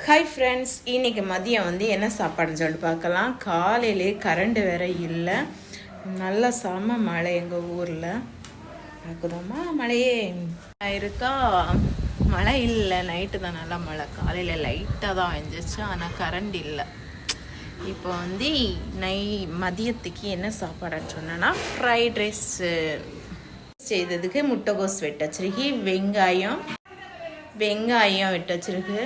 Hi friends, இன்றைக்கி மதியம் வந்து என்ன சாப்பாடுன்னு சொல்லிட்டு பார்க்கலாம். காலையிலே கரண்ட் வேற இல்லை, நல்ல செம மழை எங்கள் ஊரில். பார்க்குதோமா மழையே இருக்கா? மழை இல்லை, நைட்டு தான் நல்லா மழை. காலையில் லைட்டாக தான் வெஞ்சிச்சு, ஆனால் கரண்ட் இல்லை. இப்போ வந்து மதியத்துக்கு என்ன சாப்பாடுன்னு சொன்னேன்னா ஃப்ரைட் ரைஸ் செய்ததுக்கு முட்டைகோஸ் வெட்ட வச்சிருக்கு, வெங்காயம் வெட்ட வச்சிருக்கு,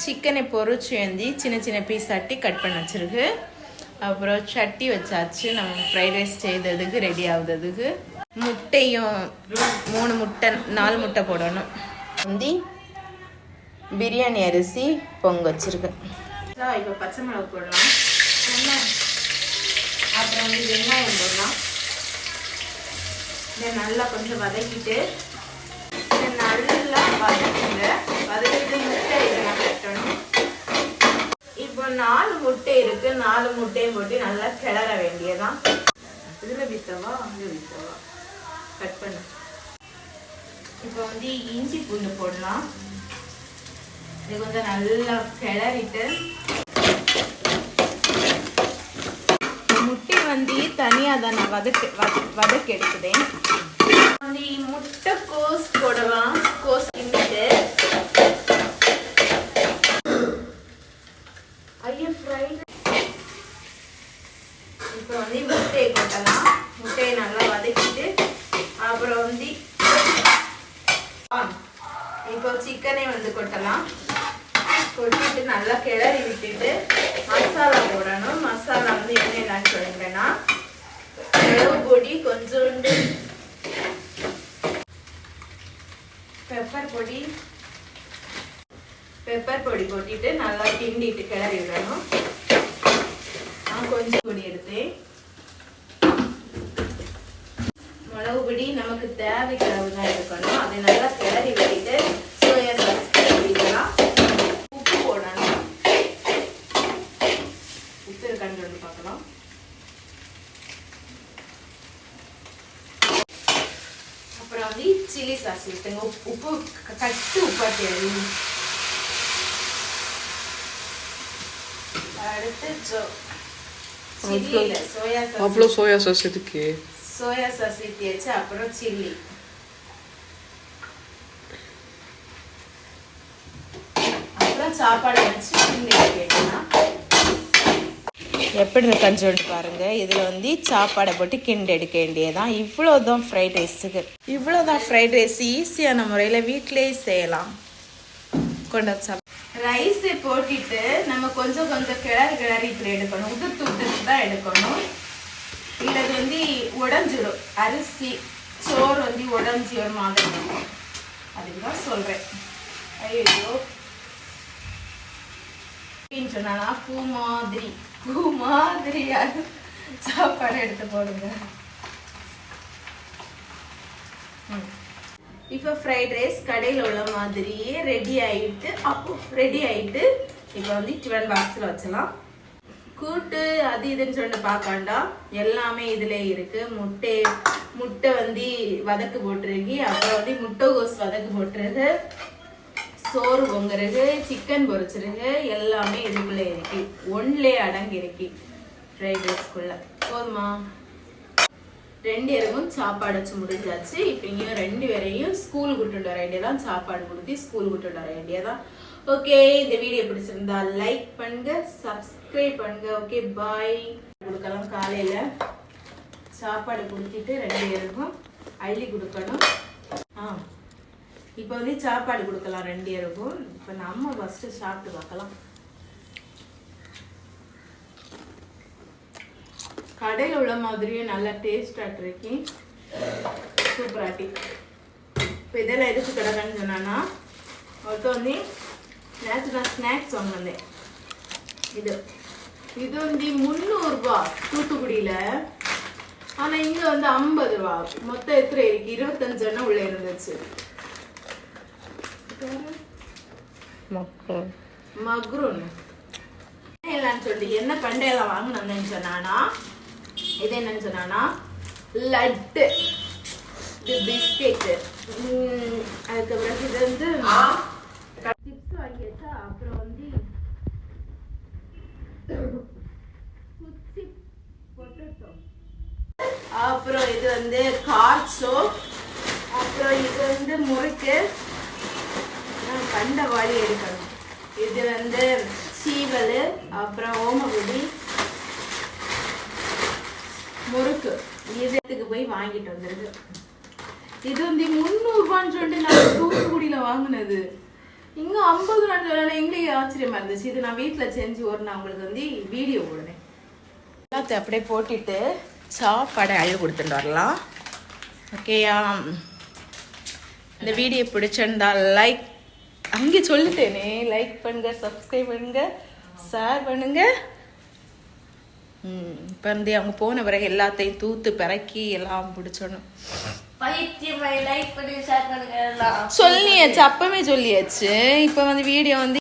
சிக்கனை பொறிச்சு வந்து சின்ன சின்ன பீஸ் ஆட்டி கட் பண்ண வச்சிருக்கு. அப்புறம் சட்டி வச்சாச்சு, நம்ம ஃப்ரைட் ரைஸ் செய்ததுக்கு ரெடி ஆகுதுக்கு. முட்டையும் 3 முட்டை 4 முட்டை போடணும். வந்து பிரியாணி அரிசி பொங்க வச்சிருக்கு. இப்போ பச்சை மிளகு போடலாம், அப்புறம் வந்து வெங்காயம் போடலாம். இதை நல்லா கொஞ்சம் வதக்கிட்டு நல்லா வதக்கிட்டு முட்டை இதெல்லாம் கட்டணும். இப்போ 4 முட்டை இருக்கு, 4 முட்டையும் போட்டு நல்லா கிளற வேண்டியதான். இதுல வித்தவா கட் பண்ண. இப்போ வந்து இஞ்சி பூண்டு போடலாம். இது கொஞ்சம் நல்லா கிளறிட்டு முட்டை வந்து தனியா தான் நான் வதக்கி எடுக்குதேன். வந்து முட்டை கோஸ் போடலாம். கோஸ் கிண்டிட்டு இப்போ வந்து முட்டையை போட்டலாம். முட்டையை நல்லா வதக்கிட்டு அப்புறம் வந்து இப்போ சிக்கனை வந்து கொட்டலாம். கொட்டிட்டு நல்லா கிளறி விட்டுட்டு மசாலா போடணும். மசாலா வந்து என்னென்னு சொல்லிட்டேன்னா மிளகு பொடி, கொஞ்சோண்டு பெப்பர் பொடி போட்டிட்டு நல்லா கிண்டிட்டு கிளறி விடணும். நான் கொஞ்சம் பொடி எடுத்தேன். மிளகு பொடி நமக்கு தேவைக்கு அளவு தான் இருக்கணும். அதை நல்லா கிளறி விட்டுட்டு சோயா சாஸ் போடலாம். உப்பு போடணும். உப்பு இருக்கான்னு சொல்லி பார்க்கலாம். அப்புறம் வந்து சில்லி சாஸ் ஊற்றுங்க. உப்பு கட்டு உப்பாட்டி அறிவு. அடுத்து அவ்வளோ சோயா சாஸ் எதுக்கு? சோயா சாஸ் ஊற்றியாச்சு. அப்புறம் சில்லி, அப்புறம் சாப்பாடு வச்சு கிண்டி கேட்டோம்னா எப்படி இருக்கான்னு சொல்லிட்டு பாருங்க. இதில் வந்து சாப்பாடை போட்டு கிண்டி எடுக்க வேண்டியதான். இவ்வளோதான் ஃப்ரைட் ரைஸுக்கு. இவ்வளோதான் ஃப்ரைட் ரைஸ். ஈஸியான முறையில் வீட்டிலேயே செய்யலாம். கொண்டு வச்சா ரைஸை போட்டுட்டு நம்ம கொஞ்சம் கிளறி இப்படி எடுக்கணும். உதுத்து தான் எடுக்கணும். இல்லை இது வந்து உடஞ்சிடும். அரிசி சோறு வந்து உடஞ்சி ஒரு மாதிரி இருக்கும். அதுக்கு தான் சொல்கிறேன். ஐயோ அப்படின்னு சொன்னா பூ மாதிரி சாப்பாடு எடுத்து போடுங்க. இப்போ ஃப்ரைட் ரைஸ் கடையில் உள்ள மாதிரியே ரெடி ஆகிட்டு இப்போ வந்து டிஃபன் பாக்ஸில் வச்சலாம். கூட்டு அது இதுன்னு சொல்லிட்டு பார்க்காண்டா, எல்லாமே இதில் இருக்குது. முட்டை வந்து வதக்கு போட்டுருக்கு. அப்புறம் வந்து முட்டைகோஸ் வதக்கு போட்டுருக்கு. சோறு பொங்குறது, சிக்கன் பொரிச்சிருக்கு. எல்லாமே இதுக்குள்ளே இருக்கு. ஒன்லே அடங்கி இருக்கு ஃப்ரைட் ரைஸ்க்குள்ள. போதுமா? 2 பேருக்கும் சாப்பாடு வச்சு முடிஞ்சாச்சு. இப்போ இங்கேயும் 2 பேரையும் ஸ்கூல் கூட்டிட்டு வர வேண்டியதான். சாப்பாடு கொடுத்து ஸ்கூல் கூட்டிட்டு வர வேண்டியதான். ஓகே, இந்த வீடியோ பிடிச்சிருந்தா லைக் பண்ணுங்க, சப்ஸ்கிரைப் பண்ணுங்க. ஓகே, பாய். கொடுக்கலாம். காலையில் சாப்பாடு கொடுத்துட்டு 2 பேருக்கும் அள்ளி கொடுக்கணும். இப்போ வந்து சாப்பாடு கொடுக்கலாம் 2 பேருக்கும். இப்போ நம்ம ஃபஸ்ட்டு சாப்பிட்டு பார்க்கலாம். கடையில் உள்ள மாதிரியே நல்லா டேஸ்டாக இருக்கு. சூப்பராட்டி. இப்போ இதெல்லாம் எதுக்கு கிடக்குன்னு சொன்னான்னா, ஒருத்தர் வந்து நேற்று நான் ஸ்நாக்ஸ் வாங்கினேன். இது வந்து 300 ரூபா தூத்துக்குடியில். ஆனால் இங்கே வந்து 50 ரூபா. மொத்தம் எத்தனை இருக்கு? 25 எண்ணம் உள்ளே இருந்துச்சு. மக்ரூன் இல்லைன்னு சொல்லி என்ன பண்டையெல்லாம் வாங்கினேன்னு சொன்னானா, இது என்னன்னு சொன்னானா லட்டு, இது பிஸ்கெட்டு. அதுக்கப்புறம் இது வந்து சிப்ஸ் வாங்கி வச்சா. அப்புறம் வந்து வழி எடுக்கணும். இது வந்து சீவல், அப்புறம் ஓமகுடி, முறுக்கு இதுக்கு போய் வாங்கிட்டு வந்துருக்கு. இது வந்து 300 ரூபான்னு சொல்லிட்டு நான் தூத்துக்குடியில வாங்கினது. இங்க 50 ரூபான்னு சொல்லல. எங்களுக்கு ஆச்சரியமா இருந்துச்சு. இது நான் வீட்டுல செஞ்சு ஒரு நான் உங்களுக்கு வந்து வீடியோ போடுறேன். எல்லாத்தையும் அப்படியே போட்டுட்டு சாப்பாடை அள்ளி கொடுத்துட்டு வரலாம். ஓகேயா? இந்த வீடியோ பிடிச்சிருந்தா லைக், அங்கே சொல்லிட்டேனே, லைக் பண்ணுங்க, சப்ஸ்கிரைப் பண்ணுங்க, ஷேர் பண்ணுங்க. இப்போ வந்து அவங்க போன பிறகு எல்லாத்தையும் தூத்து பிறக்கி எல்லாம் பிடிச்சணும். பைத்தியமாய் லைக் பண்ணி ஷேர் பண்ணுங்க. சொல்லியாச்சு, அப்பவே சொல்லியாச்சு. இப்போ வந்து வீடியோ வந்து